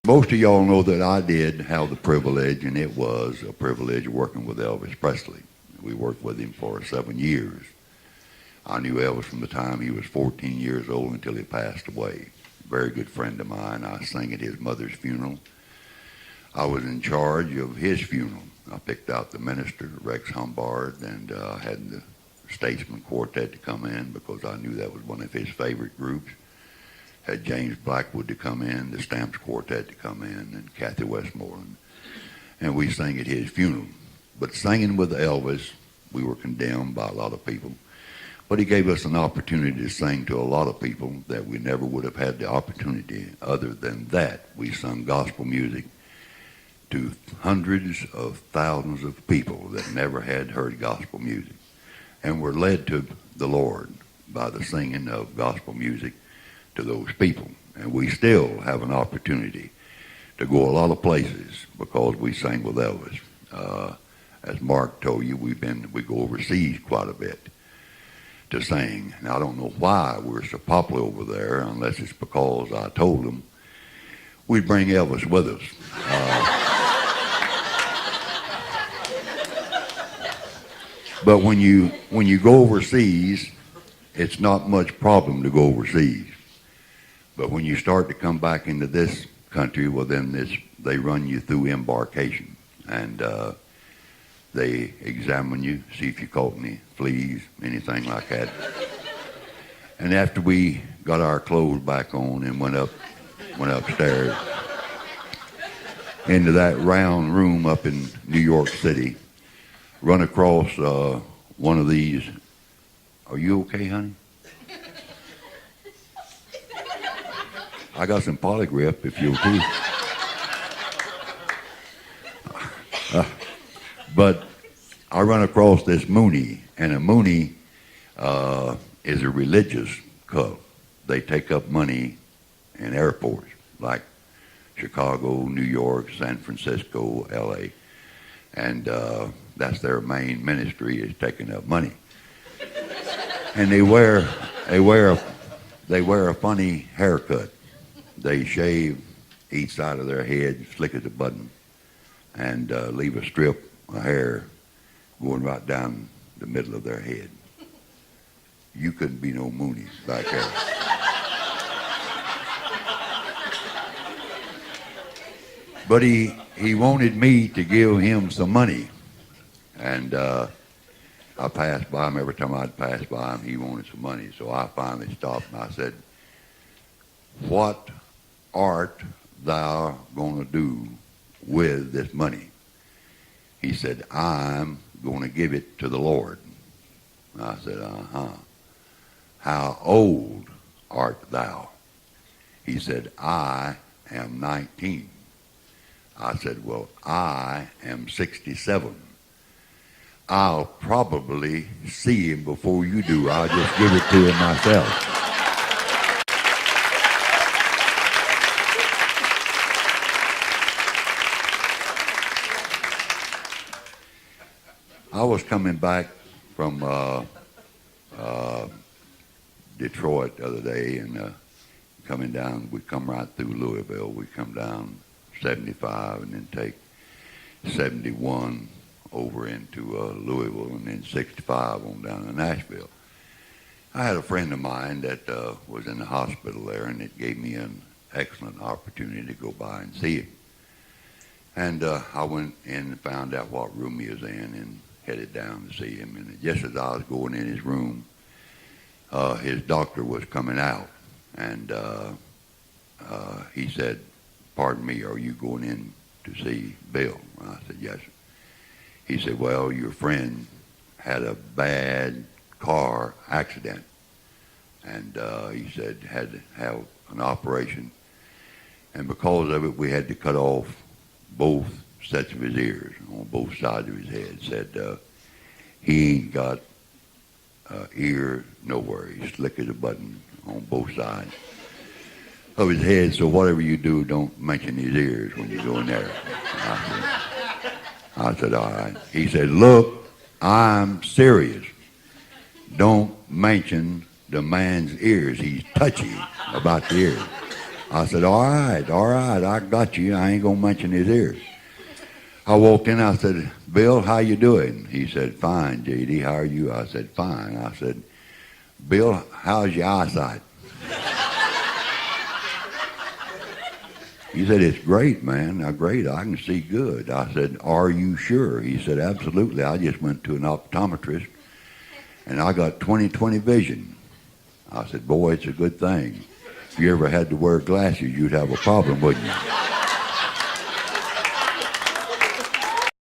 Most of y'all know that I did have the privilege, and it was a privilege, working with Elvis Presley. We worked with him for 7 years. I knew Elvis from the time he was 14 years old until he passed away. Very good friend of mine. I sang at his mother's funeral. I was in charge of his funeral. I picked out the minister, Rex Humbard, and had the Statesman Quartet to come in because I knew that was one of his favorite groups. Had James Blackwood to come in, the Stamps Quartet to come in, and Kathy Westmoreland. And we sang at his funeral. But singing with Elvis, we were condemned by a lot of people. But he gave us an opportunity to sing to a lot of people that we never would have had the opportunity. Other than that, we sung gospel music to hundreds of thousands of people that never had heard gospel music, and were led to the Lord by the singing of gospel music to those people. And we still have an opportunity to go a lot of places because we sang with Elvis. As Mark told you, we go overseas quite a bit to sing. Now, I don't know why we're so popular over there, unless it's because I told them we'd bring Elvis with us. But when you go overseas, it's not much problem to go overseas. But when you start to come back into this country, well, then they run you through embarkation, and they examine you, see if you caught any fleas, anything like that. And after we got our clothes back on and went upstairs into that round room up in New York City, run across one of these. Are you okay, honey? I got some polygrip if you'll please. But I run across this Mooney, and a Mooney is a religious cult. They take up money in airports like Chicago, New York, San Francisco, L.A., and that's their main ministry, is taking up money. And they wear a funny haircut. They shave each side of their head, slick as a button, and leave a strip of hair going right down the middle of their head. You couldn't be no Mooney back there. But he wanted me to give him some money. And I passed by him. Every time I'd pass by him, he wanted some money. So I finally stopped and I said, "What art thou going to do with this money?" He said, "I'm going to give it to the Lord." And I said, "How old art thou?" He said, "I am 19. I said, "Well, I am 67. I'll probably see him before you do. I'll just give it to him myself." I was coming back from Detroit the other day, and coming down, we come right through Louisville. We come down 75 and then take 71 over into Louisville, and then 65 on down to Nashville. I had a friend of mine that was in the hospital there, and it gave me an excellent opportunity to go by and see him. And I went in and found out what room he was in and headed down to see him. And just as I was going in his room, his doctor was coming out, and he said, "Pardon me, are you going in to see Bill?" And I said, "Yes, sir." He said, "Well, your friend had a bad car accident, and he said had to have an operation, and because of it, we had to cut off both sets of his ears on both sides of his head." Said he ain't got ear nowhere. He's slick as a button on both sides of his head, so whatever you do, don't mention his ears when you go in there. I said, "All right." He said, "Look, I'm serious. Don't mention the man's ears. He's touchy about the ears." I said, all right, I got you. I ain't going to mention his ears. I walked in, I said, Bill, how you doing? He said, fine, J.D., how are you? I said, fine. I said, Bill, how's your eyesight? He said, it's great, man. Great, I can see good. I said, are you sure? He said, absolutely. I just went to an optometrist, and I got 20/20 vision. I said, boy, it's a good thing. If you ever had to wear glasses, you'd have a problem, wouldn't you?